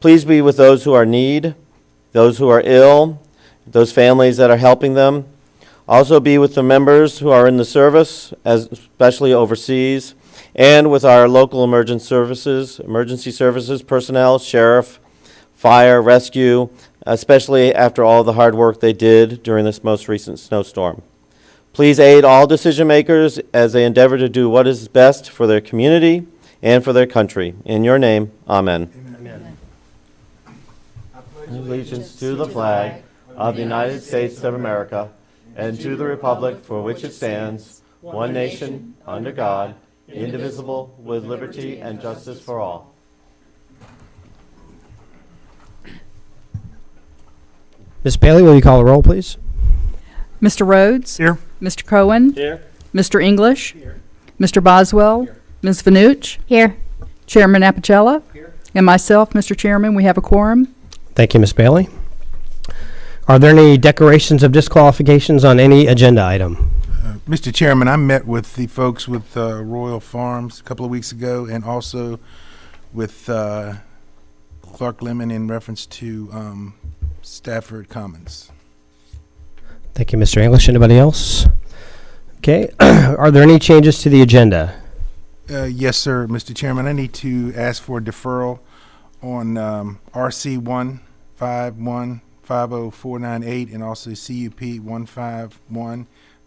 Please be with those who are in need, those who are ill, those families that are helping them. Also be with the members who are in the service, especially overseas, and with our local emergency services personnel, sheriff, fire, rescue, especially after all the hard work they did during this most recent snowstorm. Please aid all decision makers as they endeavor to do what is best for their community and for their country. In your name, amen. Amen. Allegiance to the flag of the United States of America and to the republic for which it stands, one nation, under God, indivisible, with liberty and justice for all. Ms. Bailey, will you call the roll, please? Mr. Rhodes? Here. Mr. Cohen? Here. Mr. English? Here. Mr. Boswell? Here. Ms. Vanucci? Here. Chairman Apicella? Here. And myself, Mr. Chairman, we have a quorum. Thank you, Ms. Bailey. Are there any declarations of disqualifications on any agenda item? Mr. Chairman, I met with the folks with Royal Farms a couple of weeks ago, and also with Clark Lemon in reference to Stafford Commons. Thank you, Mr. English. Anybody else? Okay. Are there any changes to the agenda? Yes, sir, Mr. Chairman. I need to ask for a deferral on RC 151-50498 and also CUP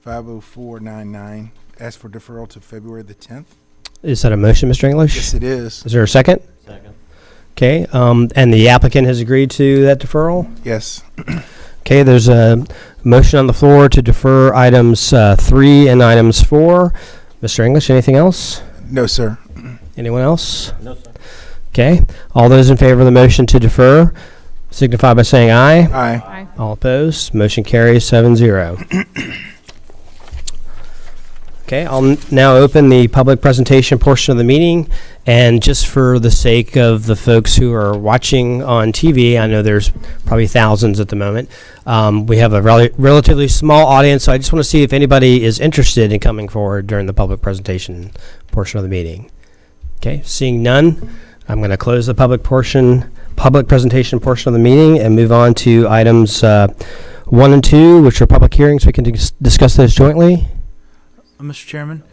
151-50499. Ask for deferral to February the 10th. Is that a motion, Mr. English? Yes, it is. Is there a second? Second. Okay. And the applicant has agreed to that deferral? Yes. Okay, there's a motion on the floor to defer items 3 and items 4. Mr. English, anything else? No, sir. Anyone else? No, sir. Okay. All those in favor of the motion to defer signify by saying aye. Aye. All opposed? Motion carries 7-0. Okay, I'll now open the public presentation portion of the meeting. And just for the sake of the folks who are watching on TV, I know there's probably thousands at the moment. We have a relatively small audience, so I just want to see if anybody is interested in coming forward during the public presentation portion of the meeting. Okay, seeing none, I'm going to close the public presentation portion of the meeting and move on to items 1 and 2, which are public hearings. We can discuss those jointly. Mr. Chairman?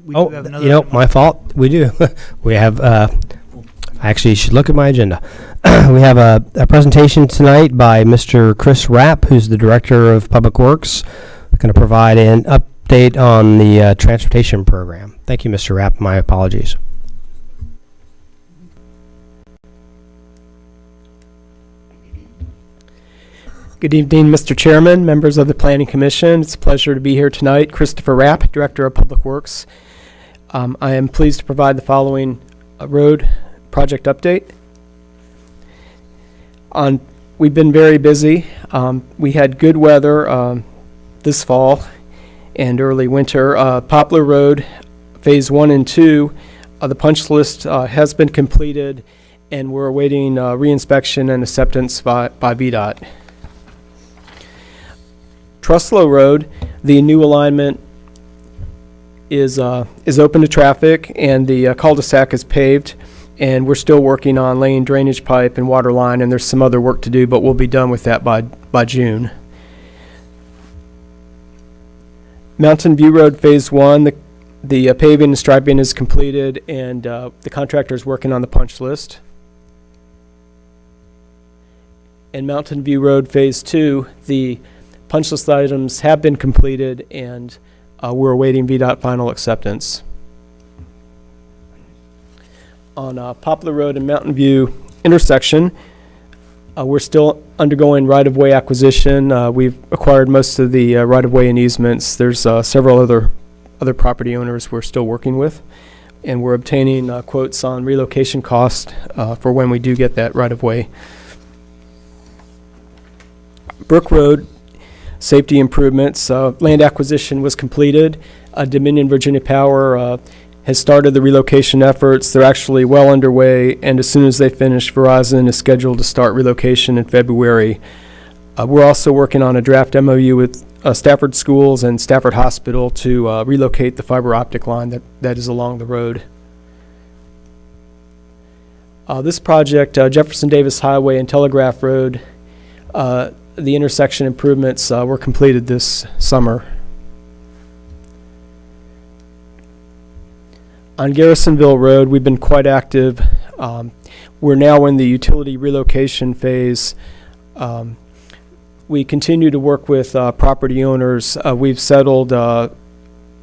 We Oh, do have another you know, item. my fault. We do. We have, actually, you should look at my agenda. We have a presentation tonight by Mr. Chris Rapp, who's the Director of Public Works, going to provide an update on the transportation program. Thank you, Mr. Rapp. My apologies. Good evening, Mr. Chairman, members of the Planning Commission. It's a pleasure to be here tonight. Christopher Rapp, Director of Public Works. I am pleased to provide the following road project update. We've been very busy. We had good weather this fall and early winter. Poplar Road, Phase 1 and 2, the punch list has been completed, and we're awaiting reinspection and acceptance by VDOT. Truslow Road, the new alignment is open to traffic, and the cul-de-sac is paved, and we're still working on laying drainage pipe and water line, and there's some other work to do, but we'll be done with that by June. Mountain View Road Phase 1, the paving and striping is completed, and the contractor is working on the punch list. And Mountain View Road Phase 2, the punch list items have been completed, and we're awaiting VDOT final acceptance. On Poplar Road and Mountain View intersection, we're still undergoing right-of-way acquisition. We've acquired most of the right-of-way and easements. There's several other property owners we're still working with, and we're obtaining quotes on relocation costs for when we do get that right-of-way. Brook Road, safety improvements. Land acquisition was completed. Dominion Virginia Power has started the relocation efforts. They're actually well underway, and as soon as they finish, Verizon is scheduled to start relocation in February. We're also working on a draft MOU with Stafford Schools and Stafford Hospital to relocate the fiber optic line that is along the road. This project, Jefferson Davis Highway and Telegraph Road, the intersection improvements were completed this summer. On Garrisonville Road, we've been quite active. We're now in the utility relocation phase. We continue to work with property owners. We've settled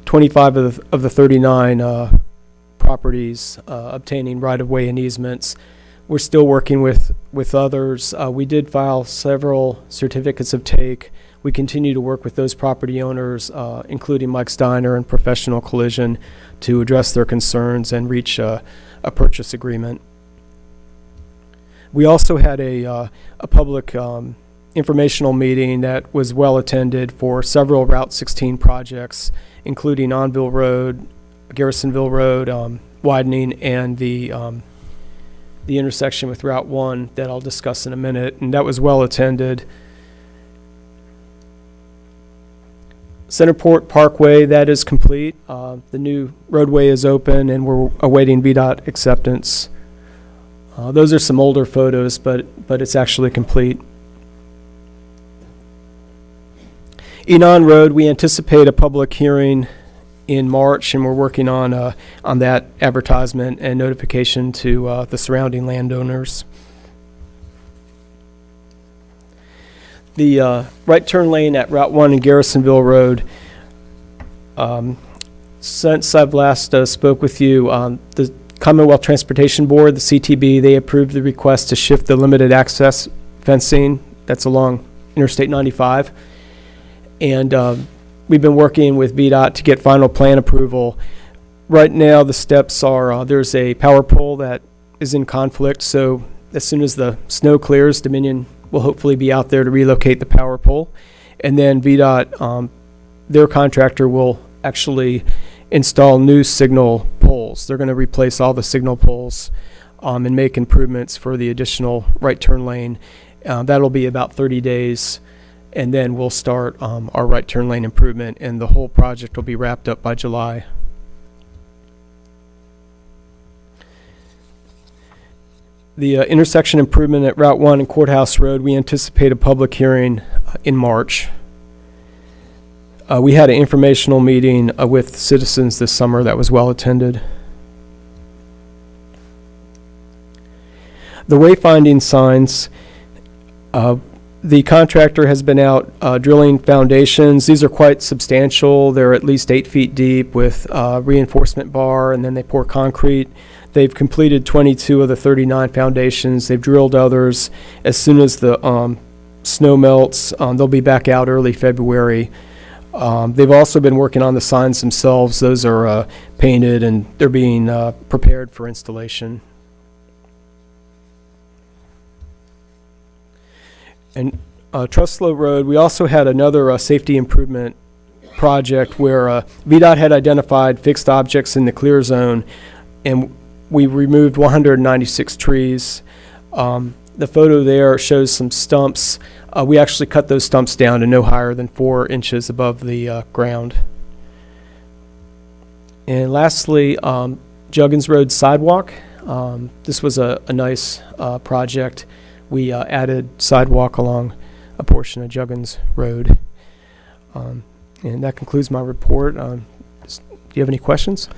25 of the 39 properties, obtaining right-of-way and easements. We're still working with others. We did file several certificates of take. We continue to work with those property owners, including Mike Steiner and Professional Collision, to address their concerns and reach a purchase agreement. We also had a public informational meeting that was well attended for several Route 16 projects, including Onville Road, Garrisonville Road, widening, and the intersection with Route 1 that I'll discuss in a minute, and that was well attended. Centerport Parkway, that is complete. The new roadway is open, and we're awaiting VDOT acceptance. Those are some older photos, but it's actually complete. Enon Road, we anticipate a public hearing in March, and we're working on that advertisement and notification to the surrounding landowners. The right turn lane at Route 1 and Garrisonville Road, since I've last spoke with you, the Commonwealth Transportation Board, the CTB, they approved the request to shift the limited access fencing that's along Interstate 95. And we've been working with VDOT to get final plan approval. Right now, the steps are, there's a power pole that is in conflict, so as soon as the snow clears, Dominion will hopefully be out there to relocate the power pole. And then VDOT, their contractor, will actually install new signal poles. They're going to replace all the signal poles and make improvements for the additional right turn lane. That'll be about 30 days. And then we'll start our right turn lane improvement, and the whole project will be wrapped up by July. The intersection improvement at Route 1 and Courthouse Road, we anticipate a public hearing in March. We had an informational meeting with citizens this summer that was well attended. The wayfinding signs, the contractor has been out drilling foundations. These are quite substantial. They're at least 8 feet deep with reinforcement bar, and then they pour concrete. They've completed 22 of the 39 foundations. They've drilled others. As soon as the snow melts, they'll be back out early February. They've also been working on the signs themselves. Those are painted, and they're being prepared for installation. And Truslow Road, we also had another safety improvement project where VDOT had identified fixed objects in the clear zone, and we removed 196 trees. The photo there shows some stumps. We actually cut those stumps down to no higher than 4 inches above the ground. And lastly, Juggins Road sidewalk. This was a nice project. We added sidewalk along a portion of Juggins Road. And that concludes my report. Do you have any questions?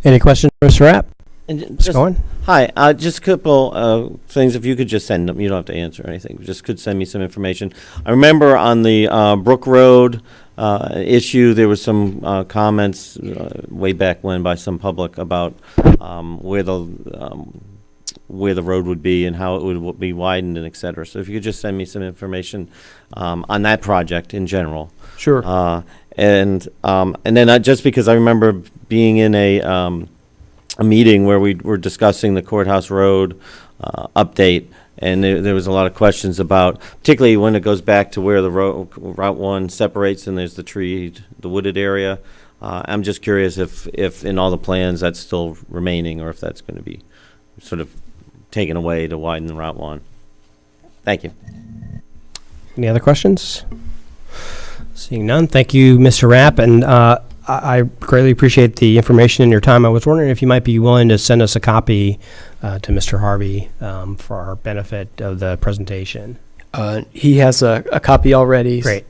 Any questions, Mr. Rapp? And Just going? Hi, just a couple things. If you could just send them, you don't have to answer anything. Just could send me some information. I remember on the Brook Road issue, there was some comments way back when by some public about where the road would be and how it would be widened and et cetera. So if you could just send me some information on that project in general. Sure. And then just because I remember being in a meeting where we were discussing the Courthouse Road update, and there was a lot of questions about, particularly when it goes back to where the Route 1 separates and there's the wooded area. I'm just curious if in all the plans that's still remaining, or if that's going to be sort of taken away to widen the Route 1. Thank you. Any other questions? Seeing none, thank you, Mr. Rapp. And I greatly appreciate the information and your time. I was wondering if you might be willing to send us a copy to Mr. Harvey for our benefit of the presentation. He has a copy already. Great.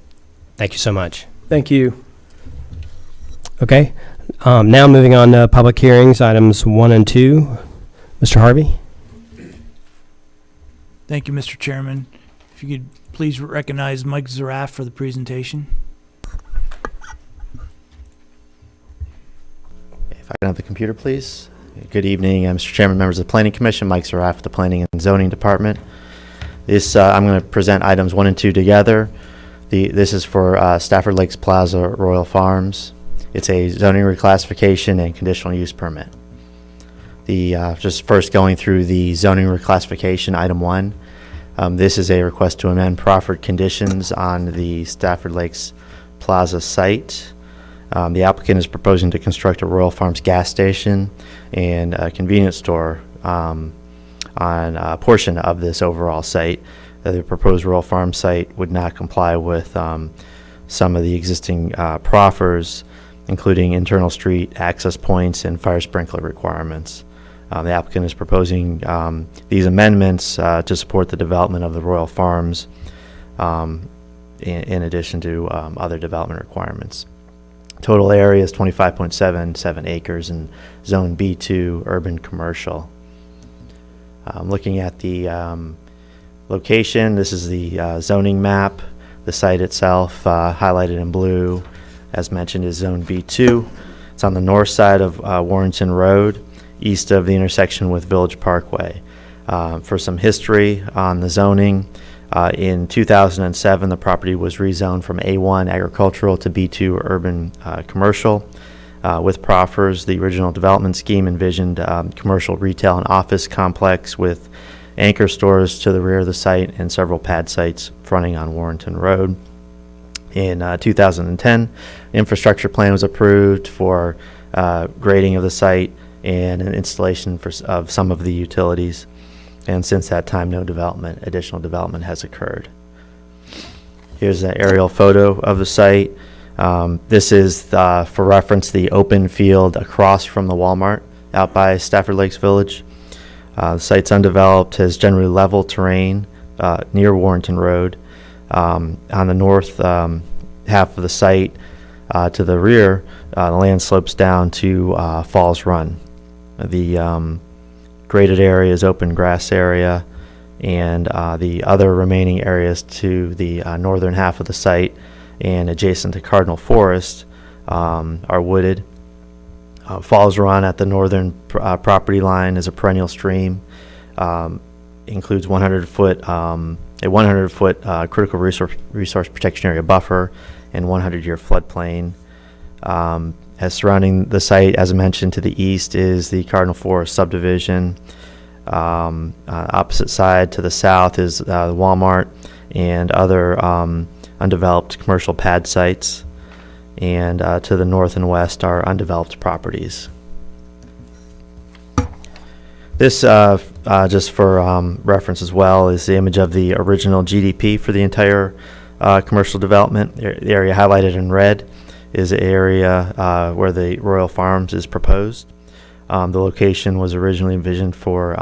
Thank you so much. Thank you. Okay. Now moving on to public hearings, items 1 and 2. Mr. Harvey? Thank you, Mr. Chairman. If you could please recognize Mike Zaraf for the presentation. If I can have the computer, please. Good evening, Mr. Chairman, members of the Planning Commission. Mike Zaraf, the Planning and Zoning Department. I'm going to present items 1 and 2 together. This is for Stafford Lakes Plaza Royal Farms. It's a zoning reclassification and conditional use permit. Just first going through the zoning reclassification, item 1. This is a request to amend proffered conditions on the Stafford Lakes Plaza site. The applicant is proposing to construct a Royal Farms gas station and a convenience store on a portion of this overall site. The proposed Royal Farms site would not comply with some of the existing proffers, including internal street access points and fire sprinkler requirements. The applicant is proposing these amendments to support the development of the Royal Farms in addition to other development requirements. Total area is 25.77 acres in Zone B2 urban commercial. Looking at the location, this is the zoning map. The site itself, highlighted in blue, as mentioned, is Zone B2. It's on the north side of Warrenton Road, east of the intersection with Village Parkway. For some history on the zoning, in 2007, the property was rezoned from A1 agricultural to B2 urban commercial. With proffers, the original development scheme envisioned commercial retail and office complex with anchor stores to the rear of the site and several pad sites fronting on Warrenton Road. In 2010, infrastructure plan was approved for grading of the site and an installation of some of the utilities. And since that time, no additional development has occurred. Here's an aerial photo of the site. This is, for reference, the open field across from the Walmart out by Stafford Lakes Village. The site's undeveloped, has generally level terrain near Warrenton Road. On the north half of the site, to the rear, the land slopes down to Falls Run. The graded area is open grass area, and the other remaining areas to the northern half of the site and adjacent to Cardinal Forest are wooded. Falls Run at the northern property line is a perennial stream. Includes a 100-foot critical resource protection area buffer and 100-year floodplain. As surrounding the site, as I mentioned, to the east is the Cardinal Forest subdivision. Opposite side to the south is the Walmart and other undeveloped commercial pad sites. And to the north and west are undeveloped properties. This, just for reference as well, is the image of the original GDP for the entire commercial development. The area highlighted in red is the area where the Royal Farms is proposed. The location was originally envisioned for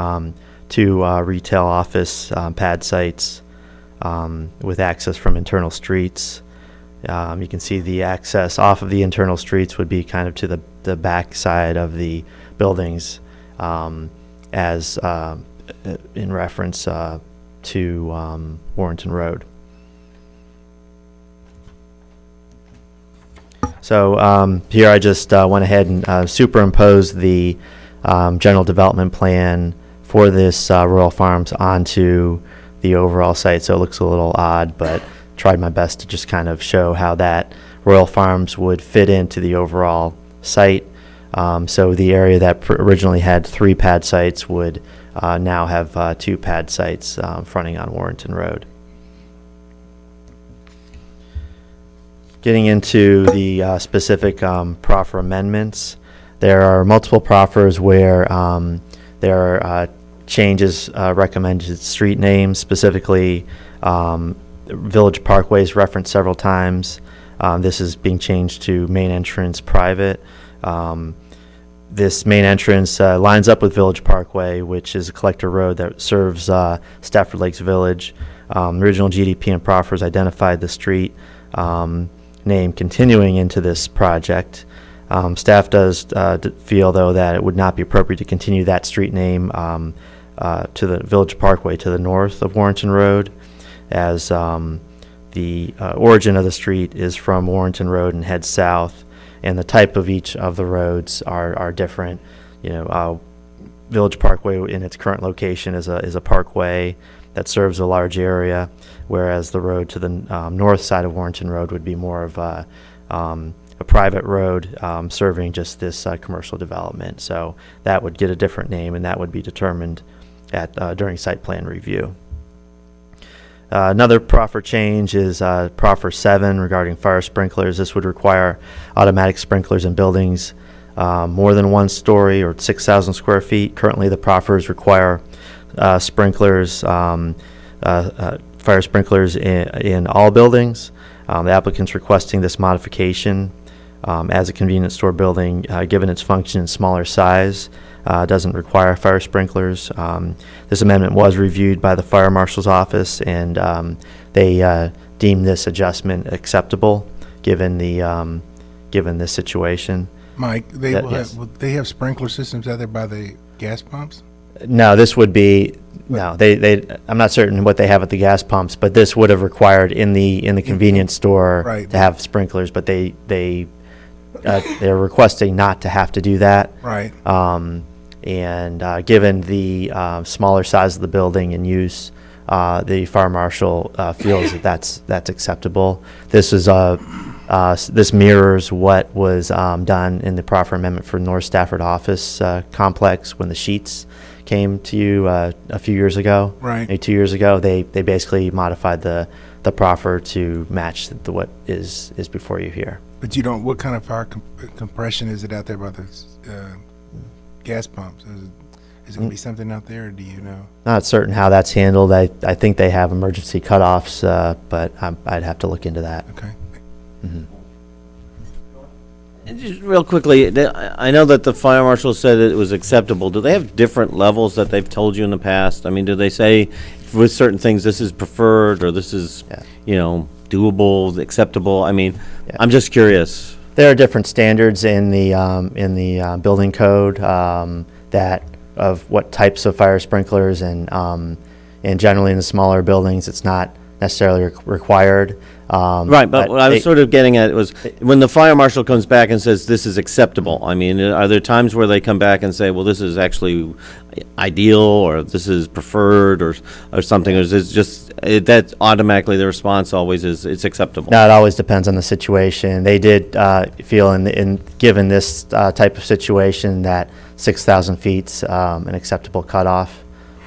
2 retail office pad sites with access from internal streets. You can see the access off of the internal streets would be kind of to the back side of the buildings, as in reference to Warrenton Road. So here I just went ahead and superimposed the general development plan for this Royal Farms onto the overall site, so it looks a little odd, but tried my best to just kind of show how that Royal Farms would fit into the overall site. So the area that originally had 3 pad sites would now have 2 pad sites fronting on Warrenton Road. Getting into the specific proffer amendments, there are multiple proffers where there are changes recommended to street names, specifically Village Parkway is referenced several times. This is being changed to main entrance private. This main entrance lines up with Village Parkway, which is a collector road that serves Stafford Lakes Village. Original GDP and proffers identified the street name continuing into this project. Staff does feel, though, that it would not be appropriate to continue that street name to the Village Parkway to the north of Warrenton Road, as the origin of the street is from Warrenton Road and heads south, and the type of each of the roads are different. Village Parkway in its current location is a parkway that serves a large area, whereas the road to the north side of Warrenton Road would be more of a private road serving just this commercial development. So that would get a different name, and that would be determined during site plan review. Another proffer change is proffer 7 regarding fire sprinklers. This would require automatic sprinklers in buildings more than 1 story or 6,000 square feet. Currently, the proffers require sprinklers, fire sprinklers in all buildings. The applicant's requesting this modification as a convenience store building, given its function and smaller size, doesn't require fire sprinklers. This amendment was reviewed by the fire marshal's office, and they deemed this adjustment acceptable given the given this situation. Mike, Yes. will they have sprinkler systems out there by the gas pumps? No, this would be no. I'm not certain what they have at the gas pumps, but this would have required in the convenience store Right. to have sprinklers. But they're requesting not to have to do that. Right. And given the smaller size of the building and use, the fire marshal feels that that's acceptable. This is this mirrors what was done in the proffer amendment for North Stafford office complex when the sheets came to you a few years ago. Right. Maybe 2 years ago, they basically modified the proffer to match what is before you here. But you don't, what kind of fire compression is it out there by the gas pumps? Is it going to be something out there, or do you know? Not certain how that's handled. I think they have emergency cutoffs, but I'd have to look into that. Okay. And just real quickly, I know that the fire marshal said it was acceptable. Do they have different levels that they've told you in the past? I mean, do they say with certain things, this is preferred, or this is, Yeah. Doable, acceptable? I mean, Yeah. I'm just curious. There are different standards in the building code that of what types of fire sprinklers, and generally in the smaller buildings, it's not necessarily required. Right, but what I was sort of getting at was, when the fire marshal comes back and says this is acceptable, I mean, are there times where they come back and say, well, this is actually ideal, or this is preferred, or something, or is it just, that automatically the response always is, it's acceptable? No, it always depends on the situation. They did feel in given this type of situation that 6,000 feet's an acceptable cutoff.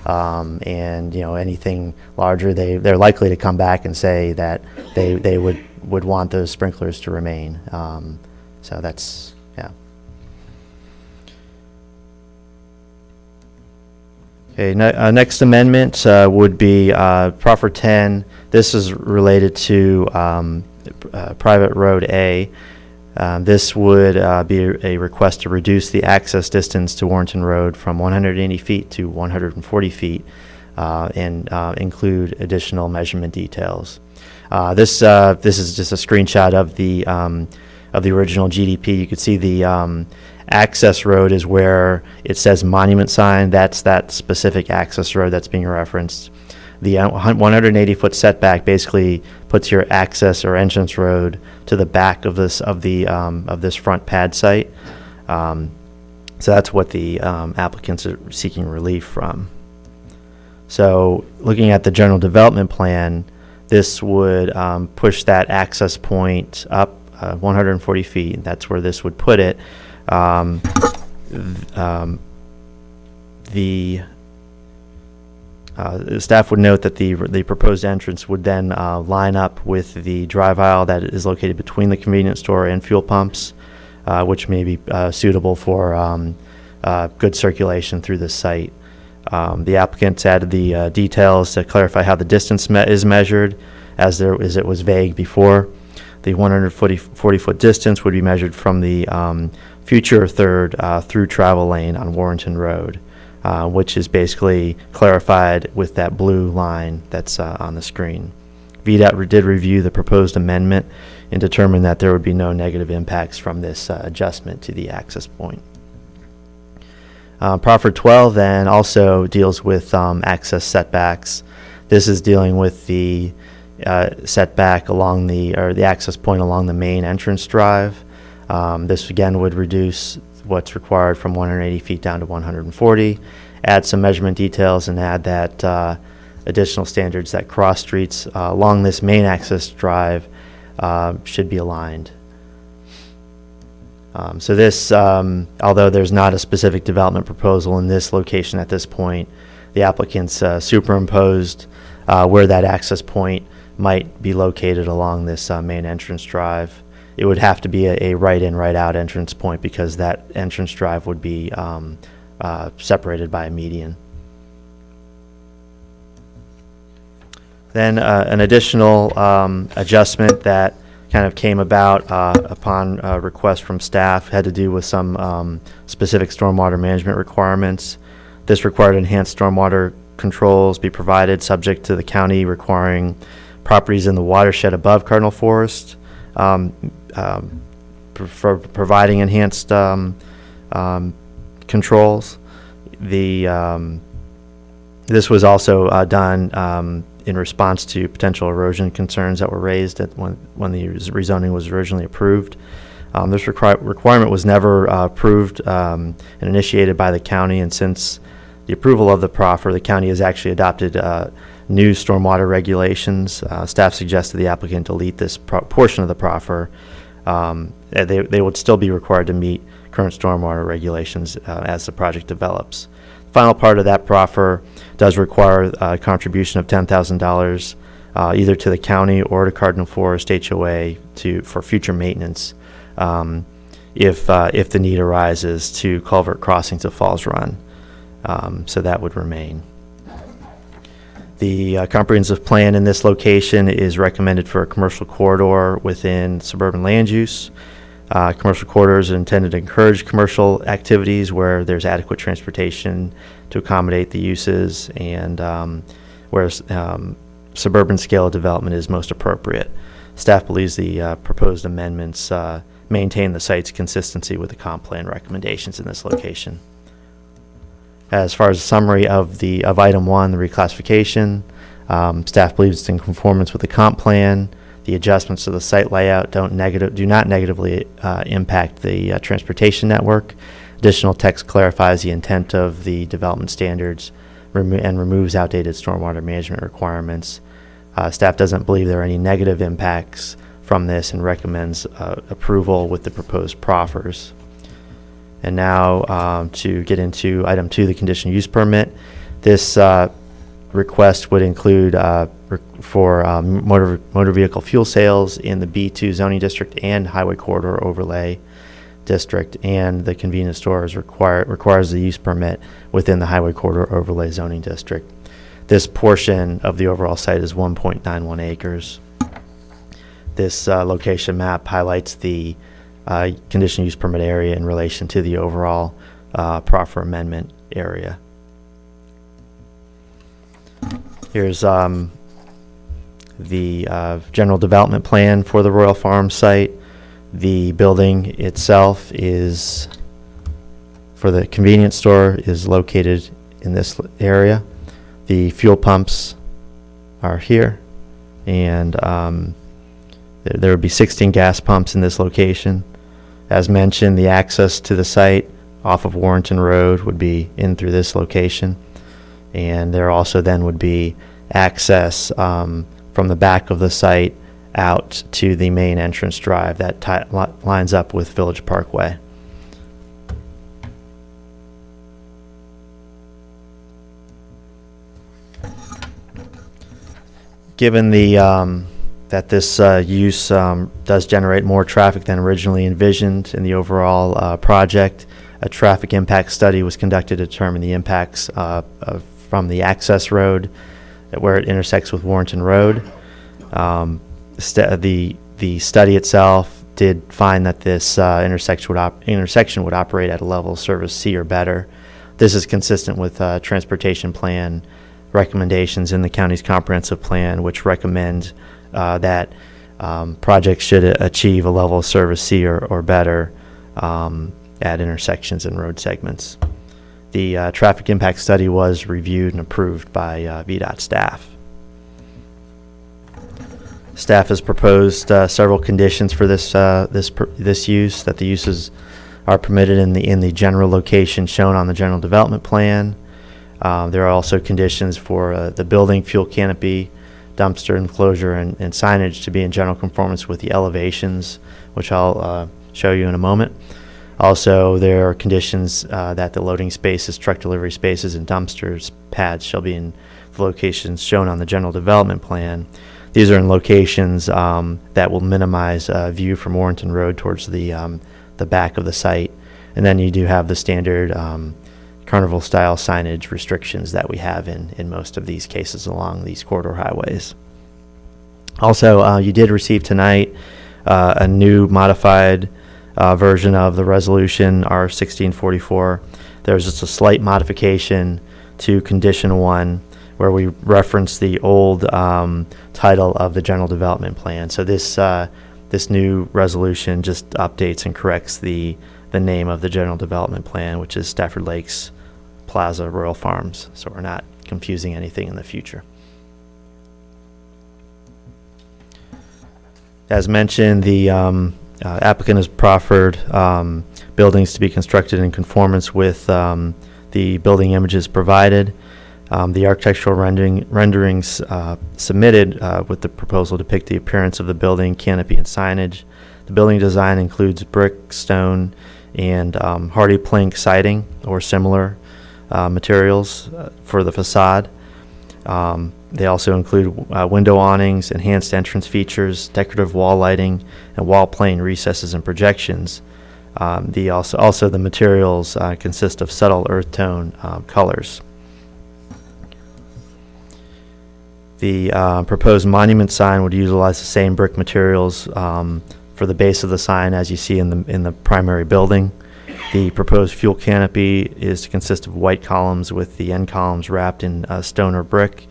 And anything larger, they're likely to come back and say that they would want those sprinklers to remain. So that's, yeah. Okay, next amendment would be proffer 10. This is related to private road A. This would be a request to reduce the access distance to Warrenton Road from 180 feet to 140 feet and include additional measurement details. This is just a screenshot of the original GDP. You could see the access road is where it says monument sign. That's that specific access road that's being referenced. The 180-foot setback basically puts your access or entrance road to the back of this front pad site. So that's what the applicants are seeking relief from. So looking at the general development plan, this would push that access point up 140 feet. That's where this would put it. The staff would note that the proposed entrance would then line up with the drive aisle that is located between the convenience store and fuel pumps, which may be suitable for good circulation through the site. The applicants added the details to clarify how the distance is measured, as it was vague before. The 140-foot distance would be measured from the future third through travel lane on Warrenton Road, which is basically clarified with that blue line that's on the screen. VDOT did review the proposed amendment and determined that there would be no negative impacts from this adjustment to the access point. Proffer 12 then also deals with access setbacks. This is dealing with the setback along the access point along the main entrance drive. This again would reduce what's required from 180 feet down to 140, add some measurement details, and add that additional standards that cross streets along this main access drive should be aligned. So this, although there's not a specific development proposal in this location at this point, the applicants superimposed where that access point might be located along this main entrance drive. It would have to be a right-in, right-out entrance point because that entrance drive would be separated by a median. Then an additional adjustment that kind of came about upon request from staff had to do with some specific stormwater management requirements. This required enhanced stormwater controls be provided subject to the county requiring properties in the watershed above Cardinal Forest for providing enhanced controls. This was also done in response to potential erosion concerns that were raised when the rezoning was originally approved. This requirement was never approved and initiated by the county, and since the approval of the proffer, the county has actually adopted new stormwater regulations. Staff suggested the applicant delete this portion of the proffer. They would still be required to meet current stormwater regulations as the project develops. The final part of that proffer does require a contribution of $10,000 either to the county or to Cardinal Forest HOA for future maintenance if the need arises to culvert crossings of Falls Run. So that would remain. The comprehensive plan in this location is recommended for a commercial corridor within suburban land use. Commercial corridors are intended to encourage commercial activities where there's adequate transportation to accommodate the uses and where suburban scale development is most appropriate. Staff believes the proposed amendments maintain the site's consistency with the comp plan recommendations in this location. As far as a summary of item 1, the reclassification, staff believes it's in conformance with the comp plan. The adjustments to the site layout do not negatively impact the transportation network. Additional text clarifies the intent of the development standards and removes outdated stormwater management requirements. Staff doesn't believe there are any negative impacts from this and recommends approval with the proposed proffers. And now to get into item 2, the conditional use permit. This request would include for motor vehicle fuel sales in the B2 zoning district and highway corridor overlay district, and the convenience stores requires the use permit within the highway corridor overlay zoning district. This portion of the overall site is 1.91 acres. This location map highlights the conditional use permit area in relation to the overall proffer amendment area. Here's the general development plan for the Royal Farms site. The building itself is, for the convenience store, is located in this area. The fuel pumps are here, and there would be 16 gas pumps in this location. As mentioned, the access to the site off of Warrenton Road would be in through this location, and there also then would be access from the back of the site out to the main entrance drive that lines up with Village Parkway. Given that this use does generate more traffic than originally envisioned in the overall project, a traffic impact study was conducted to determine the impacts from the access road where it intersects with Warrenton Road. The The study itself did find that this intersection would operate at a level of service C or better. This is consistent with transportation plan recommendations in the county's comprehensive plan, which recommend that projects should achieve a level of service C or better at intersections and road segments. The traffic impact study was reviewed and approved by VDOT staff. Staff has proposed several conditions for this use, that the uses are permitted in the general location shown on the general development plan. There are also conditions for the building, fuel canopy, dumpster enclosure, and signage to be in general conformance with the elevations, which I'll show you in a moment. Also, there are conditions that the loading spaces, truck delivery spaces, and dumpsters pads shall be in the locations shown on the general development plan. These are in locations that will minimize view from Warrenton Road towards the back of the site. And then you do have the standard carnival-style signage restrictions that we have in most of these cases along these corridor highways. Also, you did receive tonight a new modified version of the resolution, R1644. There's just a slight modification to Condition 1, where we reference the old title of the general development plan. So this new resolution just updates and corrects the name of the general development plan, which is Stafford Lakes Plaza Royal Farms, so we're not confusing anything in the future. As mentioned, the applicant has proffered buildings to be constructed in conformance with the building images provided. The architectural renderings submitted with the proposal depict the appearance of the building, canopy, and signage. The building design includes brick, stone, and hardy plank siding or similar materials for the facade. They also include window awnings, enhanced entrance features, decorative wall lighting, and wall plane recesses and projections. Also the materials consist of subtle earth tone colors. The proposed monument sign would utilize the same brick materials for the base of the sign as you see in the primary building. The proposed fuel canopy is to consist of white columns with the end columns wrapped in stone or brick,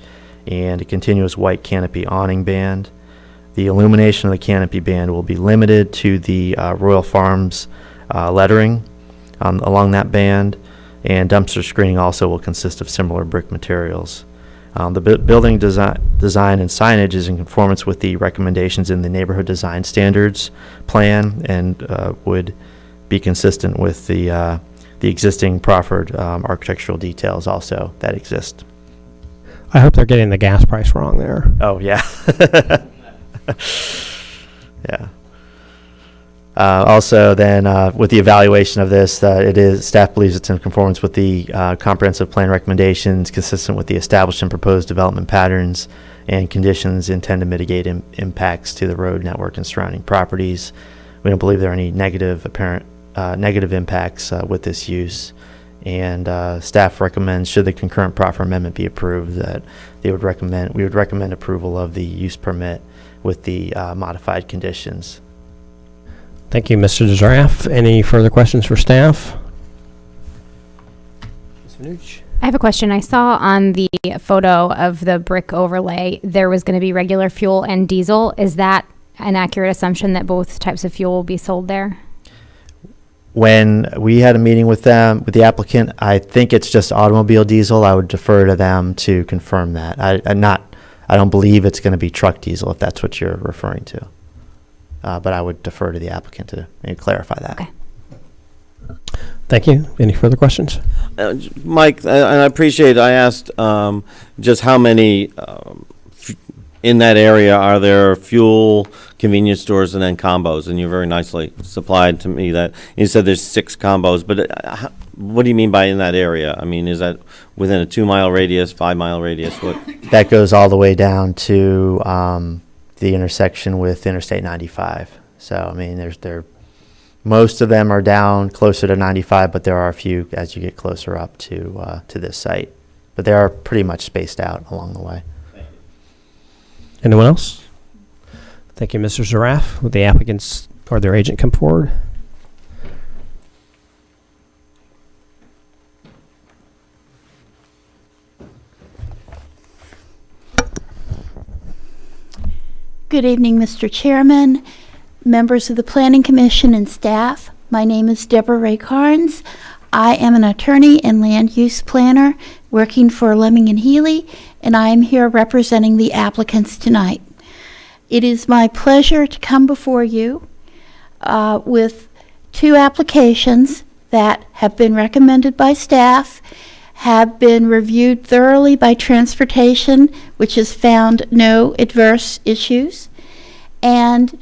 and a continuous white canopy awning band. The illumination of the canopy band will be limited to the Royal Farms lettering along that band, and dumpster screening also will consist of similar brick materials. The building design and signage is in conformance with the recommendations in the Neighborhood Design Standards Plan, and would be consistent with the existing proffered architectural details also that exist. I hope they're getting the gas price wrong there. Oh, yeah. Yeah. Also, then, with the evaluation of this, staff believes it's in conformance with the comprehensive plan recommendations, consistent with the established and proposed development patterns and conditions intend to mitigate impacts to the road network and surrounding properties. We don't believe there are any negative impacts with this use. And staff recommends, should the concurrent proffer amendment be approved, that we would recommend approval of the use permit with the modified conditions. Thank you, Mr. DeGiraff. Any further questions for staff? Ms. Vanucci? I have a question. I saw on the photo of the brick overlay, there was going to be regular fuel and diesel. Is that an accurate assumption that both types of fuel will be sold there? When we had a meeting with the applicant, I think it's just automobile diesel. I would defer to them to confirm that. I don't believe it's going to be truck diesel, if that's what you're referring to. But I would defer to the applicant to maybe clarify that. Okay. Thank you. Any further questions? Mike, and I appreciate, I asked just how many in that area are there fuel convenience stores and then combos, and you very nicely supplied to me that. You said there's 6 combos, but what do you mean by in that area? I mean, is that within a 2-mile radius, 5-mile radius? What? That goes all the way down to the intersection with Interstate 95. So, I mean, most of them are down closer to 95, but there are a few as you get closer up to this site. But they are pretty much spaced out along the way. Anyone else? Thank you, Mr. Zaraf. Would the applicants or their agent come forward? Good evening, Mr. Chairman, members of the Planning Commission and staff. My name is Deborah Ray Carnes. I am an attorney and land use planner working for Lemming and Healy, and I am here representing the applicants tonight. It is my pleasure to come before you with two applications that have been recommended by staff, have been reviewed thoroughly by transportation, which has found no adverse issues, and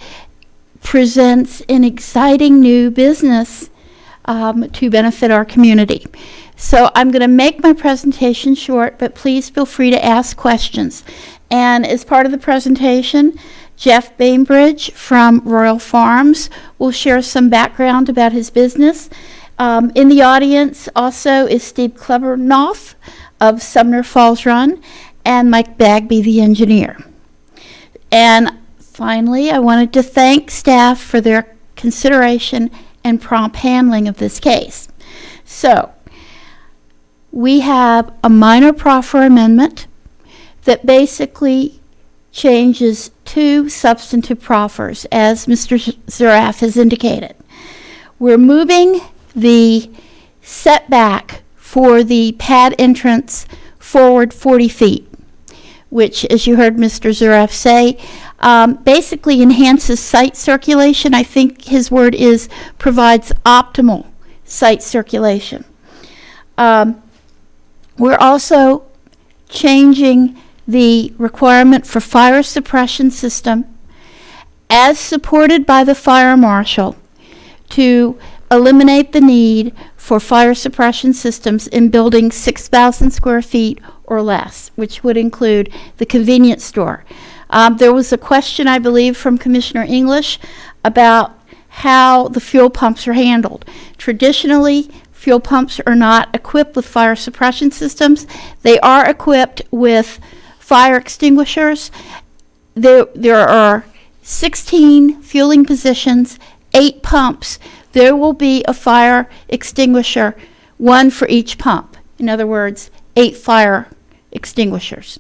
presents an exciting new business to benefit our community. So I'm going to make my presentation short, but please feel free to ask questions. And as part of the presentation, Jeff Bainbridge from Royal Farms will share some background about his business. In the audience also is Steve Klebernoff of Sumner Falls Run and Mike Bagby, the engineer. And finally, I wanted to thank staff for their consideration and prompt handling of this case. So, we have a minor proffer amendment that basically changes two substantive proffers, as Mr. Zaraf has indicated. We're moving the setback for the pad entrance forward 40 feet, which, as you heard Mr. Zaraf say, basically enhances site circulation. I think his word is provides optimal site circulation. We're also changing the requirement for fire suppression system as supported by the fire marshal to eliminate the need for fire suppression systems in buildings 6,000 square feet or less, which would include the convenience store. There was a question, I believe, from Commissioner English about how the fuel pumps are handled. Traditionally, fuel pumps are not equipped with fire suppression systems. They are equipped with fire extinguishers. There are 16 fueling positions, 8 pumps. There will be a fire extinguisher, one for each pump. In other words, 8 fire extinguishers.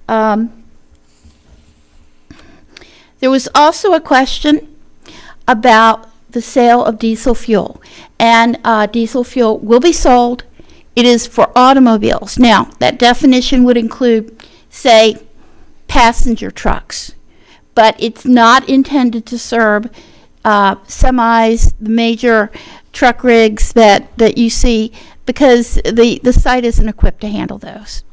There was also a question about the sale of diesel fuel. And diesel fuel will be sold. It is for automobiles. Now, that definition would include, say, passenger trucks. But it's not intended to serve semis, the major truck rigs that you see, because the site isn't equipped to handle those.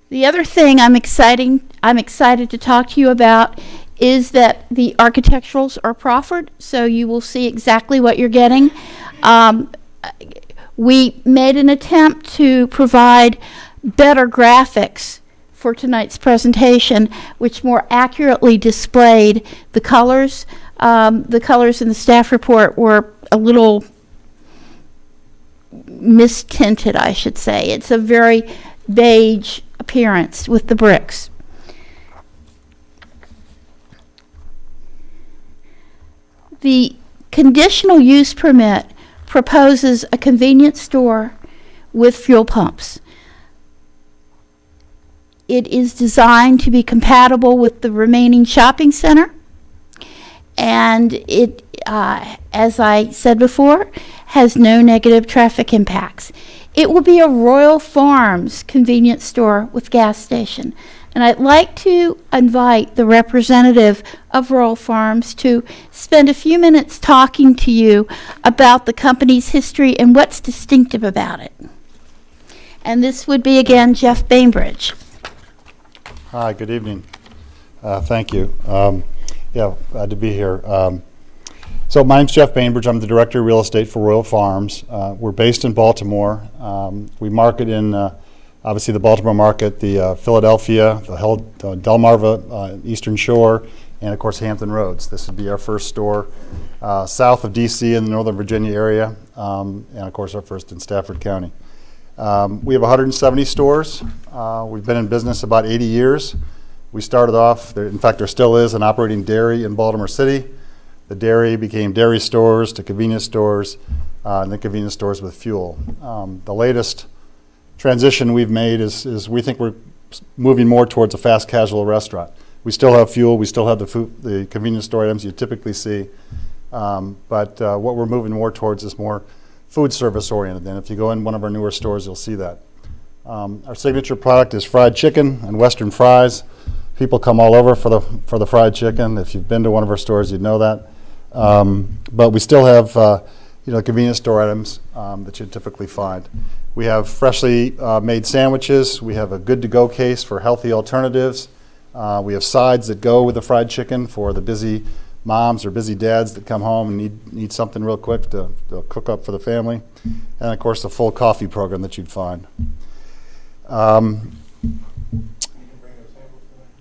The other thing I'm excited to talk to you about is that the architecturals are proffered, so you will see exactly what you're getting. We made an attempt to provide better graphics for tonight's presentation, which more accurately displayed the colors. The colors in the staff report were a little mistinted, I should say. It's a very beige appearance with the bricks. The conditional use permit proposes a convenience store with fuel pumps. It is designed to be compatible with the remaining shopping center, and it, as I said before, has no negative traffic impacts. It will be a Royal Farms convenience store with gas station. And I'd like to invite the representative of Royal Farms to spend a few minutes talking to you about the company's history and what's distinctive about it. And this would be, again, Jeff Bainbridge. Hi, good evening. Thank you. Yeah, glad to be here. So my name's Jeff Bainbridge. I'm the Director of Real Estate for Royal Farms. We're based in Baltimore. We market in, obviously, the Baltimore market, the Philadelphia, the Delmarva Eastern Shore, and, of course, Hampton Roads. This would be our first store south of D.C. in the Northern Virginia area, and, of course, our first in Stafford County. We have 170 stores. We've been in business about 80 years. We started off, in fact, there still is an operating dairy in Baltimore City. The dairy became dairy stores to convenience stores, and then convenience stores with fuel. The latest transition we've made is we think we're moving more towards a fast casual restaurant. We still have fuel, we still have the convenience store items you typically see, but what we're moving more towards is more food service oriented. And if you go in one of our newer stores, you'll see that. Our signature product is fried chicken and Western fries. People come all over for the fried chicken. If you've been to one of our stores, you'd know that. But we still have convenience store items that you'd typically find. We have freshly made sandwiches. We have a good-to-go case for healthy alternatives. We have sides that go with the fried chicken for the busy moms or busy dads that come home and need something real quick to cook up for the family. And, of course, the full coffee program that you'd find.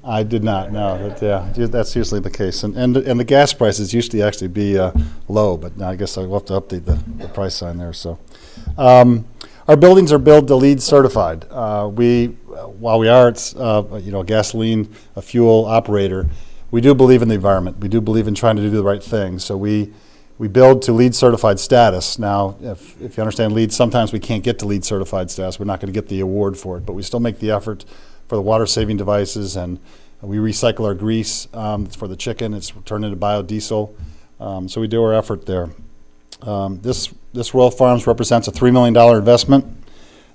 I did not, no. That's usually the case. And the gas prices used to actually be low, but now I guess I'll have to update the price sign there. So, our buildings are built to LEED certified. While we are a gasoline, a fuel operator, we do believe in the environment. We do believe in trying to do the right thing. So we build to LEED certified status. Now, if you understand LEED, sometimes we can't get to LEED certified status. We're not going to get the award for it, but we still make the effort for the water saving devices, and we recycle our grease for the chicken. It's turned into biodiesel. So we do our effort there. This Royal Farms represents a $3 million investment.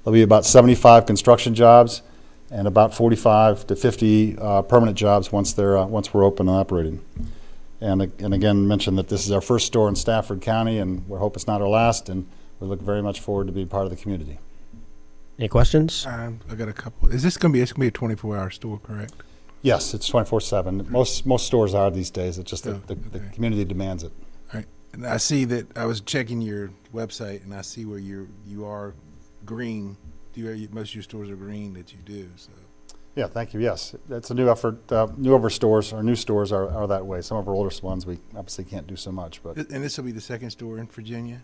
There'll be about 75 construction jobs and about 45 to 50 permanent jobs once we're open and operating. And again, mention that this is our first store in Stafford County, and we hope it's not our last, and we look very much forward to being part of the community. Any questions? I got a couple. It's going to be a 24-hour store, correct? Yes, it's 24/7. Most stores are these days. It's just the community demands it. All right. And I see that I was checking your website, and I see where you are green. Most of your stores are green that you do. So. Yeah, thank you. Yes, that's a new effort. Our new stores are that way. Some of our older ones we obviously can't do so much. But and this will be the second store in Virginia.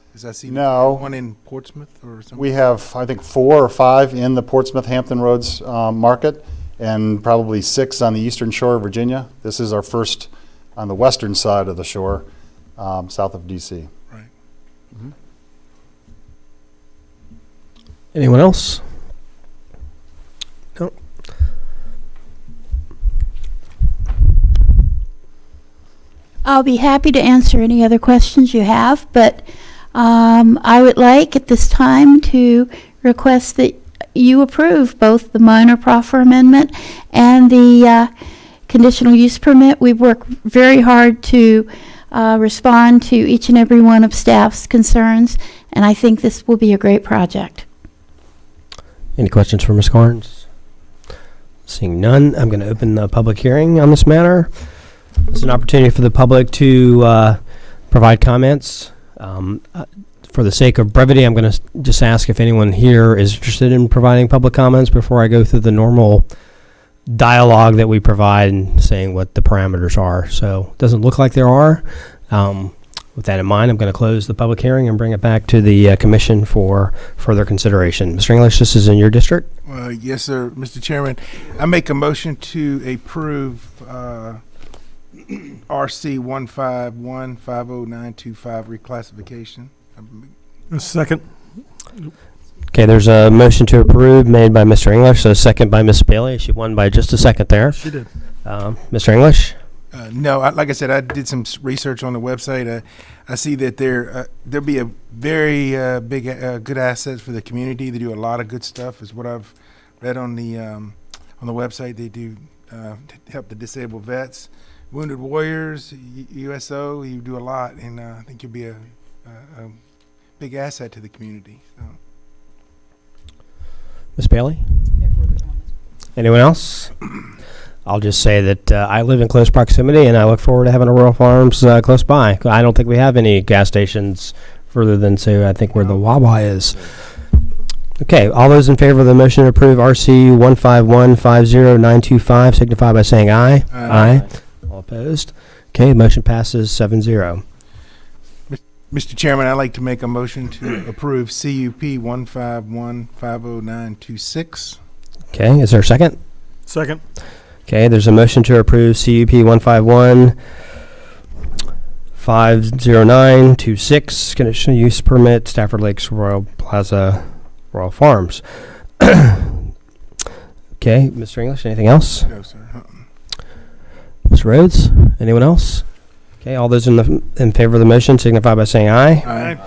Because I see one in Portsmouth or something. We have, I think, 4 or 5 in the Portsmouth Hampton Roads market, and probably 6 on the eastern shore of Virginia. This is our first on the western side of the shore, south of D.C. Right. Mm-hmm. Anyone else? No. I'll be happy to answer any other questions you have, but I would like at this time to request that you approve both the minor proffer amendment and the conditional use permit. We've worked very hard to respond to each and every one of staff's concerns, and I think this will be a great project. Any questions for Ms. Carnes? Seeing none, I'm going to open the public hearing on this matter. It's an opportunity for the public to provide comments. For the sake of brevity, I'm going to just ask if anyone here is interested in providing public comments before I go through the normal dialogue that we provide and saying what the parameters are. So it doesn't look like there are. With that in mind, I'm going to close the public hearing and bring it back to the commission for further consideration. Mr. English, this is in your district? Yes, sir, Mr. Chairman. I make a motion to approve RC 151-50925 reclassification. A second. Okay, there's a motion to approve made by Mr. English, so second by Ms. Bailey. She won by just a second there. She did. Mr. English? No, like I said, I did some research on the website. I see that there'll be a very big, good asset for the community. They do a lot of good stuff, is what I've read on the website. They do help the disabled vets, wounded warriors, USO. You do a lot, and I think you'll be a big asset to the community. So. Ms. Bailey? Anyone else? I'll just say that I live in close proximity, and I look forward to having a Royal Farms close by. I don't think we have any gas stations further than, say, I think where the Wawa is. Okay, all those in favor of the motion to approve RC 151-50925 signify by saying aye. Aye. All opposed? Okay, motion passes 7-0. Mr. Chairman, I'd like to make a motion to approve CUP 151-50926. Okay, is there a second? Second. Okay, there's a motion to approve CUP 151 50926 conditional use permit, Stafford Lakes Royal Plaza, Royal Farms. Okay, Mr. English, anything else? No, sir. Mr. Rhodes, anyone else? Okay, all those in favor of the motion signify by saying aye. Aye.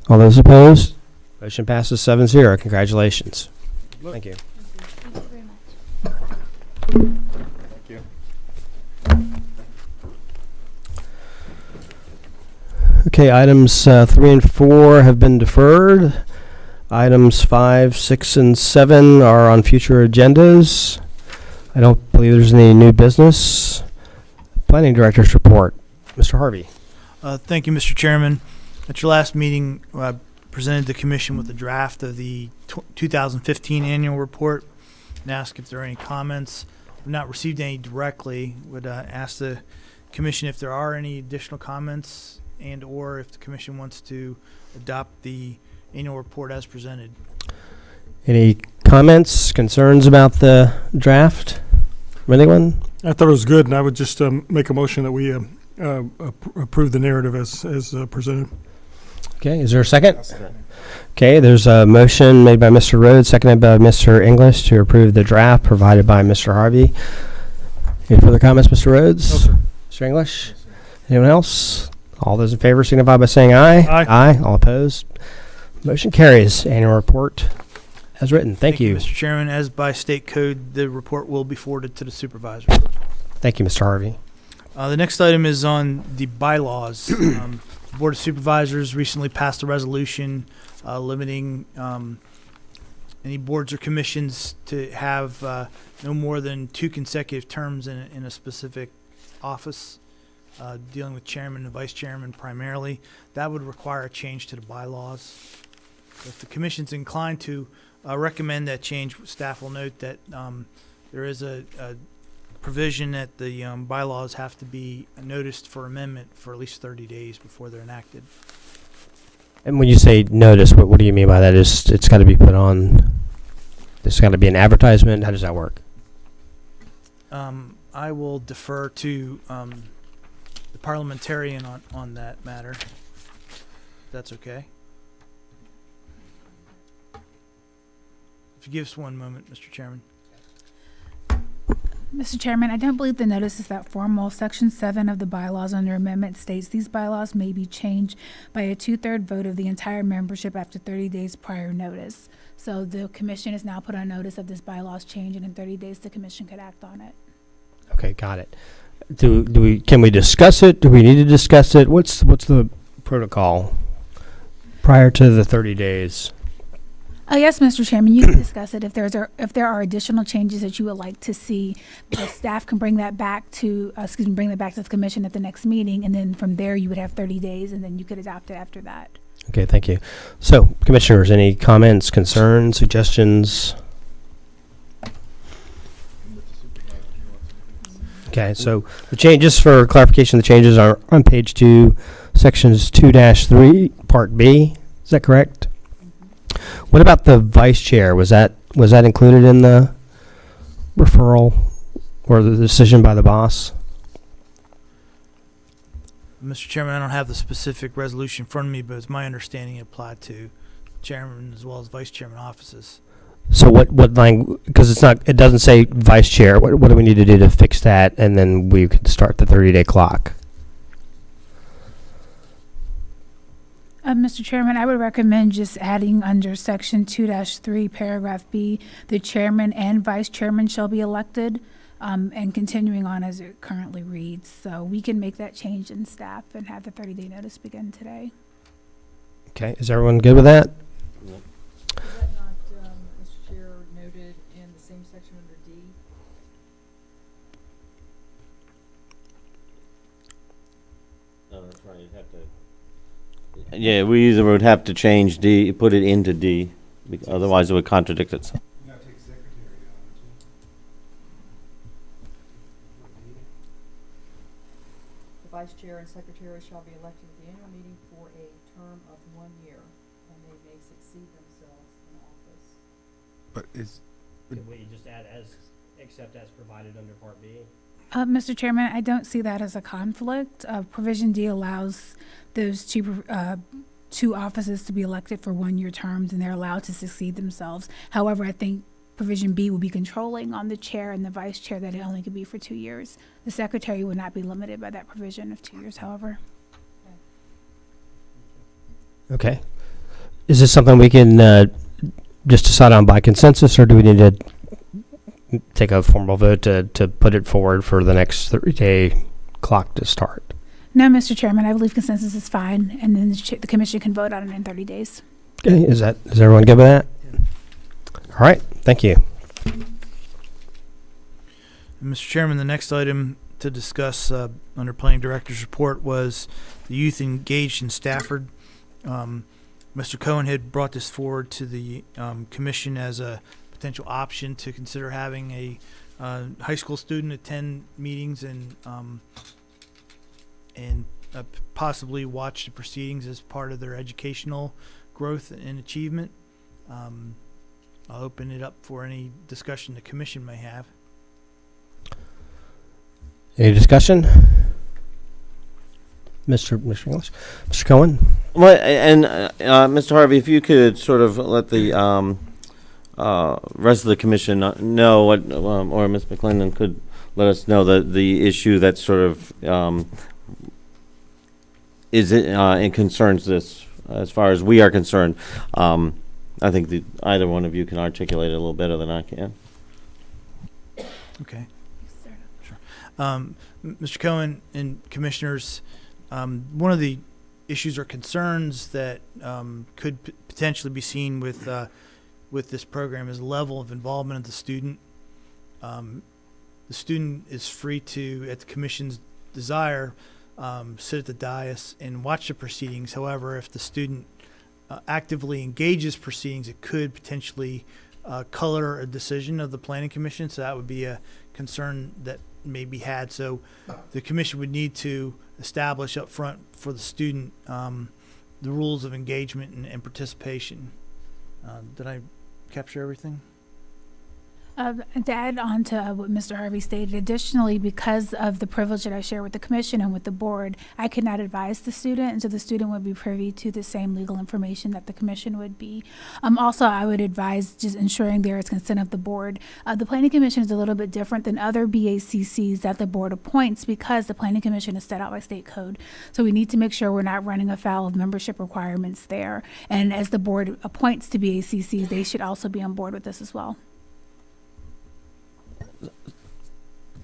All those opposed? Motion passes 7-0. Congratulations. Thank you. Thank you very much. Okay, items 3 and 4 have been deferred. Items 5, 6, and 7 are on future agendas. I don't believe there's any new business. Planning Director's report. Mr. Harvey. Thank you, Mr. Chairman. At your last meeting, I presented the commission with a draft of the 2015 annual report and asked if there are any comments. I've not received any directly. Would ask the commission if there are any additional comments and or if the commission wants to adopt the annual report as presented. Any comments, concerns about the draft from anyone? I thought it was good, and I would just make a motion that we approve the narrative as presented. Okay, is there a second? Okay, there's a motion made by Mr. Rhodes, seconded by Mr. English to approve the draft provided by Mr. Harvey. Any further comments, Mr. Rhodes? No, sir. Mr. English? Anyone else? All those in favor signify by saying aye. Aye. Aye. All opposed? Motion carries. Annual report as written. Thank you. Mr. Chairman. As by state code, the report will be forwarded to the supervisor. Thank you, Mr. Harvey. The next item is on the bylaws. The Board of Supervisors recently passed a resolution limiting any boards or commissions to have no more than 2 consecutive terms in a specific office, dealing with chairman and vice chairman primarily. That would require a change to the bylaws. If the commission's inclined to recommend that change, staff will note that there is a provision that the bylaws have to be noticed for amendment for at least 30 days before they're enacted. And when you say notice, what do you mean by that? It's got to be put on, there's got to be an advertisement? How does that work? I will defer to the parliamentarian on that matter. If that's okay. If you give us one moment, Mr. Chairman. Mr. Chairman, I don't believe the notice is that formal. Section 7 of the bylaws under amendment states these bylaws may be changed by a 2/3 vote of the entire membership after 30 days prior notice. So the commission is now put on notice of this bylaws change, and in 30 days the commission could act on it. Okay, got it. Can we discuss it? Do we need to discuss it? What's the protocol prior to the 30 days? Yes, Mr. Chairman, you can discuss it. If there are additional changes that you would like to see, the staff can bring that back to the commission at the next meeting, and then from there you would have 30 days, and then you could adopt it after that. Okay, thank you. So, commissioners, any comments, concerns, suggestions? Okay, so the changes, for clarification, the changes are on page 2, sections 2-3, part B. Is that correct? What about the vice chair? Was that included in the referral or the decision by the boss? Mr. Chairman, I don't have the specific resolution in front of me, but it's my understanding it applied to chairman as well as vice chairman offices. So what language? Because it doesn't say vice chair. What do we need to do to fix that, and then we could start the 30-day clock? Mr. Chairman, I would recommend just adding under section 2-3, paragraph B, the chairman and vice chairman shall be elected, and continuing on as it currently reads. So we can make that change in staff and have the 30-day notice begin today. Okay, is everyone good with that? Is that not, Mr. Chair, noted in the same section under D? No, that's right. You'd have to. Yeah, we either would have to change D, put it into D, otherwise it would contradict itself. The vice chair and secretary shall be elected at the annual meeting for a term of 1 year, and they may succeed themselves in office. But is Could we just add Except as provided under Part B. Mr. Chairman, I don't see that as a conflict. Provision D allows those two offices to be elected for one-year terms, and they're allowed to succeed themselves. However, I think Provision B will be controlling on the chair and the vice chair that it only could be for 2 years. The secretary would not be limited by that provision of 2 years, however. Okay. Is this something we can just decide on by consensus, or do we need to take a formal vote to put it forward for the next 30-day clock to start? No, Mr. Chairman, I believe consensus is fine, and then the commission can vote on it in 30 days. Okay, is everyone good with that? All right, thank you. Mr. Chairman, the next item to discuss under Planning Director's report was the youth engaged in Stafford. Mr. Cohen had brought this forward to the commission as a potential option to consider having a high school student attend meetings and possibly watch the proceedings as part of their educational growth and achievement. I'll open it up for any discussion the commission may have. Any discussion? Mr. English? Mr. Cohen? Well, and Mr. Harvey, if you could sort of let the rest of the commission know what, or Ms. McClendon could let us know the issue that sort of it concerns this as far as we are concerned. I think either one of you can articulate it a little better than I can. Okay. Sure. Mr. Cohen and commissioners, one of the issues or concerns that could potentially be seen with this program is the level of involvement of the student. The student is free to, at the commission's desire, sit at the dais and watch the proceedings. However, if the student actively engages proceedings, it could potentially color a decision of the planning commission. So that would be a concern that may be had. So the commission would need to establish up front for the student the rules of engagement and participation. Did I capture everything? To add on to what Mr. Harvey stated, additionally, because of the privilege that I share with the commission and with the board, I could not advise the student, and so the student would be privy to the same legal information that the commission would be. Also, I would advise just ensuring there is consent of the board. The Planning Commission is a little bit different than other BACCs that the board appoints because the Planning Commission is set out by state code. So we need to make sure we're not running afoul of membership requirements there. And as the board appoints to BACCs, they should also be on board with this as well.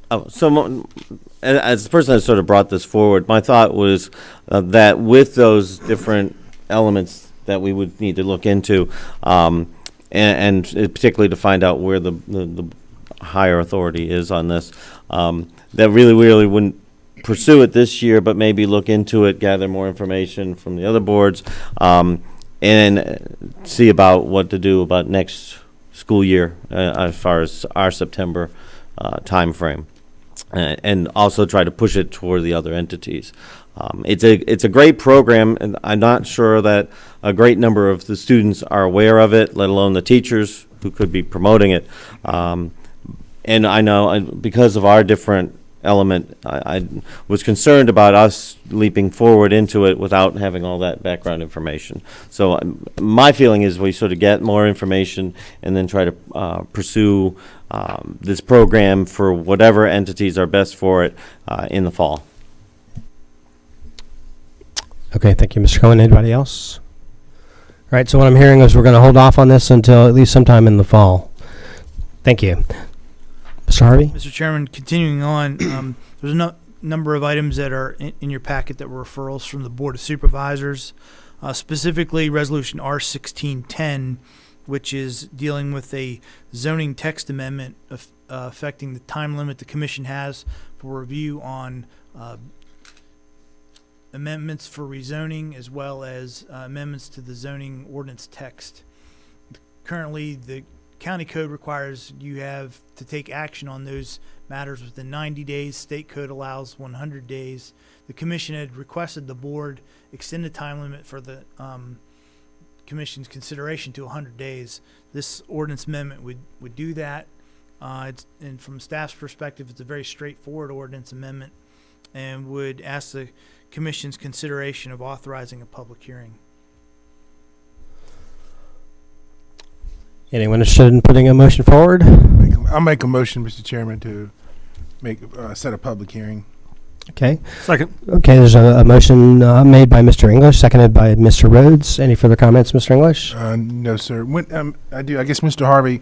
Oh, so as the person that sort of brought this forward, my thought was that with those different elements that we would need to look into, and particularly to find out where the higher authority is on this, that really wouldn't pursue it this year, but maybe look into it, gather more information from the other boards, and see about what to do about next school year as far as our September time frame. And also try to push it toward the other entities. It's a great program, and I'm not sure that a great number of the students are aware of it, let alone the teachers who could be promoting it. And I know because of our different element, I was concerned about us leaping forward into it without having all that background information. So my feeling is we sort of get more information and then try to pursue this program for whatever entities are best for it in the fall. Okay, thank you, Mr. Cohen. Anybody else? All right, so what I'm hearing is we're going to hold off on this until at least sometime in the fall. Thank you. Mr. Harvey? Mr. Chairman, continuing on, there's a number of items that are in your packet that were referrals from the Board of Supervisors, specifically Resolution R1610, which is dealing with a zoning text amendment affecting the time limit the commission has for review on amendments for rezoning as well as amendments to the zoning ordinance text. Currently, the county code requires you have to take action on those matters within 90 days. State code allows 100 days. The commission had requested the board extend the time limit for the commission's consideration to 100 days. This ordinance amendment would do that. And from staff's perspective, it's a very straightforward ordinance amendment and would ask the Commission's consideration of authorizing a public hearing. Anyone interested in putting a motion forward? I'll make a motion, Mr. Chairman, to set a public hearing. Okay. Second. Okay, there's a motion made by Mr. English, seconded by Mr. Rhodes. Any further comments, Mr. English? No, sir. I guess, Mr. Harvey,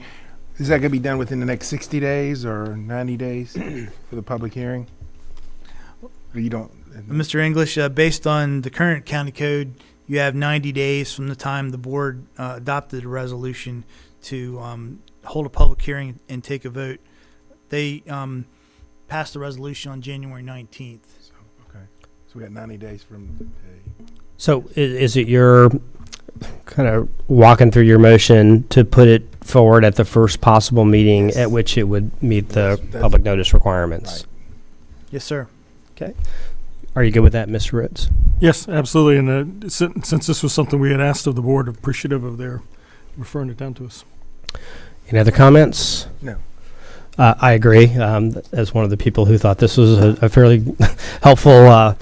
is that going to be done within the next 60 days or 90 days for the public hearing? Or you don't? Mr. English, based on the current county code, you have 90 days from the time the board adopted a resolution to hold a public hearing and take a vote. They passed the resolution on January 19th. Okay. So we got 90 days from the day. So is it your kind of walking through your motion to put it forward at the first possible meeting at which it would meet the public notice requirements? Right. Yes, sir. Okay. Are you good with that, Mr. Rhodes? Yes, absolutely. And since this was something we had asked of the board, appreciative of their referring it down to us. Any other comments? No. I agree. As one of the people who thought this was a fairly helpful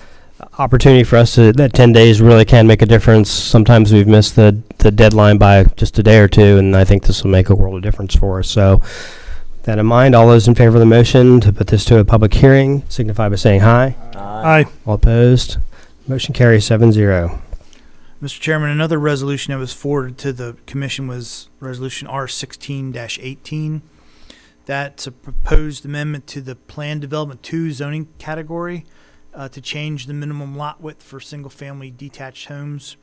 opportunity for us that 10 days really can make a difference. Sometimes we've missed the deadline by just a day or two, and I think this will make a world of difference for us. So with that in mind, all those in favor of the motion to put this to a public hearing signify by saying aye. Aye. All opposed? Motion carries 7-0. Mr. Chairman, another resolution that was forwarded to the commission was Resolution R16-18. That's a proposed amendment to the Plan Development 2 zoning category to change the minimum lot width for single-family detached homes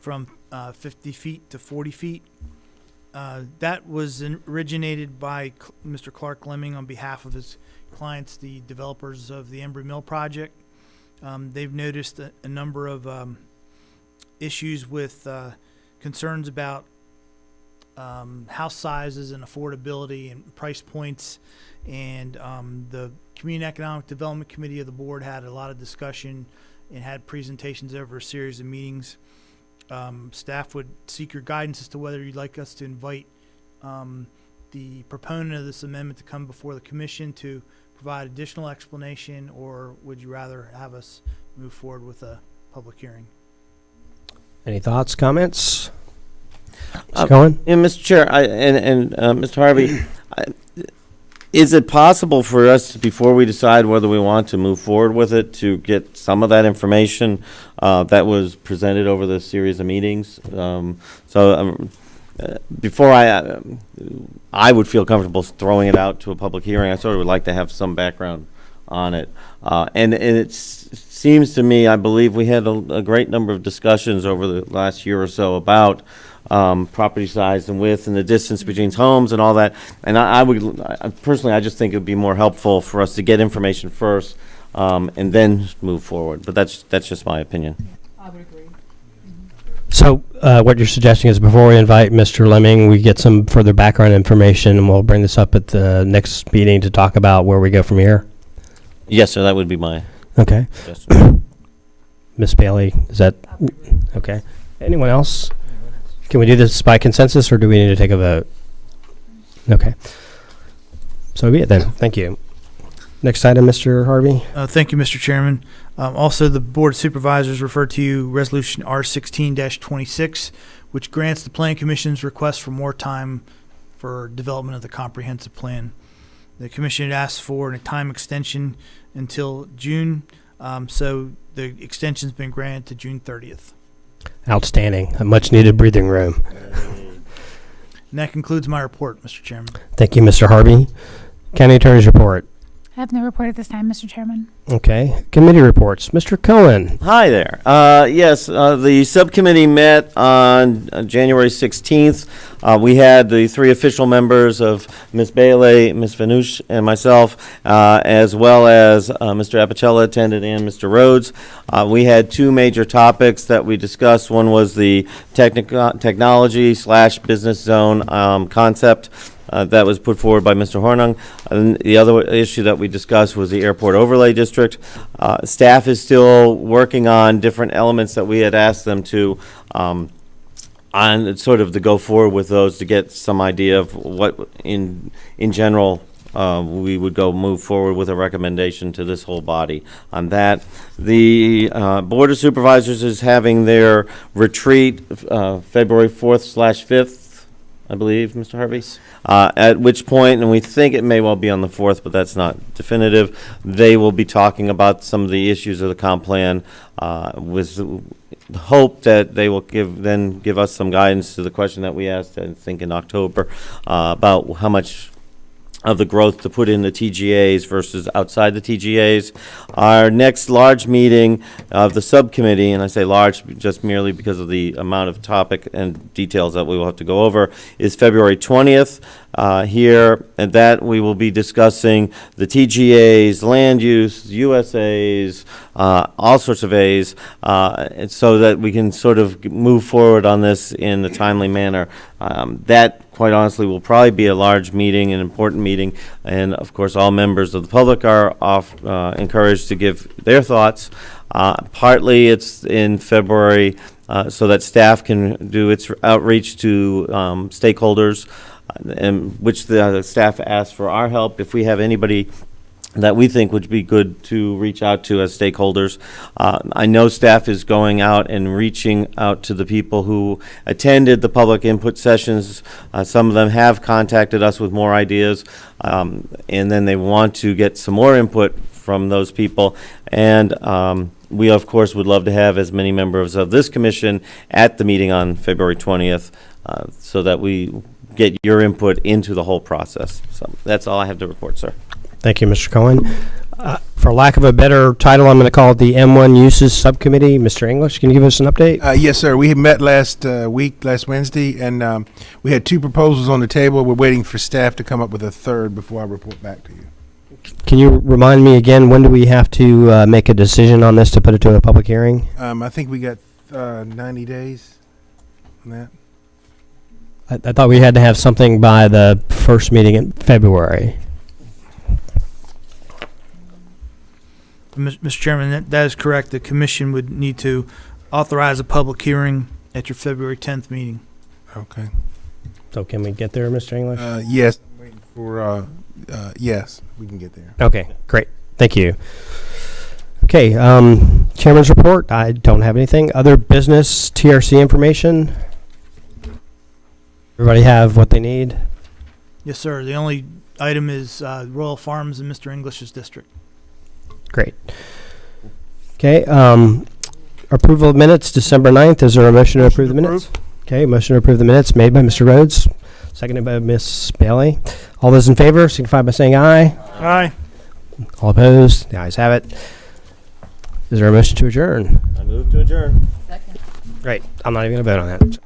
from 50 feet to 40 feet. That was originated by Mr. Clark Lemming on behalf of his clients, the developers of the Embry Mill project. They've noticed a number of issues with concerns about house sizes and affordability and price points, and the Community Economic Development Committee of the board had a lot of discussion and had presentations over a series of meetings. Staff would seek your guidance as to whether you'd like us to invite the proponent of this amendment to come before the commission to provide additional explanation, or would you rather have us move forward with a public hearing? Any thoughts, comments? Mr. Cohen? Yeah, Mr. Chair, Mr. Harvey, is it possible for us, before we decide whether we want to move forward with it, to get some of that information that was presented over the series of meetings? Before I would feel comfortable throwing it out to a public hearing, I sort of would like to have some background on it. And it seems to me, I believe we had a great number of discussions over the last year or so about property size and width and the distance between homes and all that. And I personally, I just think it would be more helpful for us to get information first and then move forward. But that's just my opinion. I would agree. So what you're suggesting is before we invite Mr. Lemming, we get some further background information, and we'll bring this up at the next meeting to talk about where we go from here? Yes, sir, that would be my Okay. suggestion. Ms. Bailey, is that okay? Anyone else? Can we do this by consensus, or do we need to take a vote? Okay. So be it then. Thank you. Next item, Mr. Harvey. Thank you, Mr. Chairman. Also, the Board of Supervisors referred to you Resolution R16-26, which grants the Plan Commission's request for more time for development of the comprehensive plan. The Commission had asked for a time extension until June, so the extension's been granted to June 30th. Outstanding. A much-needed breathing room. And that concludes my report, Mr. Chairman. Thank you, Mr. Harvey. County Attorney's report. I have no report at this time, Mr. Chairman. Okay. Committee reports. Mr. Cohen. Hi there. Yes, the subcommittee met on January 16th. We had the three official members of Ms. Bailey, Ms. Vanush, and myself, as well as Mr. Apicella attended and Mr. Rhodes. We had two major topics that we discussed. One was the technology/business zone concept that was put forward by Mr. Hornung. And the other issue that we discussed was the airport overlay district. Staff is still working on different elements that we had asked them to on sort of to go forward with those to get some idea of what in general we would move forward with a recommendation to this whole body on that. The Board of Supervisors is having their retreat February 4th/5th, I believe, Mr. Harvey. At which point, and we think it may well be on the 4th, but that's not definitive, they will be talking about some of the issues of the comp plan with the hope that they will give us some guidance to the question that we asked, I think, in October about how much of the growth to put in the TGAs versus outside the TGAs. Our next large meeting of the subcommittee, and I say large just merely because of the amount of topic and details that we will have to go over, is February 20th here, and that we will be discussing the TGAs, land use, USAs, all sorts of A's, and so that we can sort of move forward on this in a timely manner. That, quite honestly, will probably be a large meeting, an important meeting, and of course, all members of the public are encouraged to give their thoughts. Partly it's in February so that staff can do its outreach to stakeholders, and which the staff asked for our help. If we have anybody that we think would be good to reach out to as stakeholders. I know staff is going out and reaching out to the people who attended the public input sessions. Some of them have contacted us with more ideas, and then they want to get some more input from those people. And we, of course, would love to have as many members of this commission at the meeting on February 20th so that we get your input into the whole process. So that's all I have to report, sir. Thank you, Mr. Cohen. For lack of a better title, I'm going to call it the M1 Uses Subcommittee. Mr. English, can you give us an update? Yes, sir. We had met last Wednesday, and we had 2 proposals on the table. We're waiting for staff to come up with a third before I report back to you. Can you remind me again, when do we have to make a decision on this to put it to a public hearing? I think we got 90 days on that. I thought we had to have something by the first meeting in February. Mr. Chairman, that is correct. The commission would need to authorize a public hearing at your February 10th meeting. Okay. So can we get there, Mr. English? Yes. I'm waiting for, yes, we can get there. Okay, great. Thank you. Okay, Chairman's report. I don't have anything. Other business, TRC information. Everybody have what they need? Yes, sir. The only item is Royal Farms in Mr. English's district. Great. Okay, approval of minutes, December 9th. Is there a motion to approve the minutes? Okay, motion to approve the minutes made by Mr. Rhodes, seconded by Ms. Bailey. All those in favor signify by saying aye. Aye. All opposed? The ayes have it. Is there a motion to adjourn? I move to adjourn. Second. Great. I'm not even going to vote on that.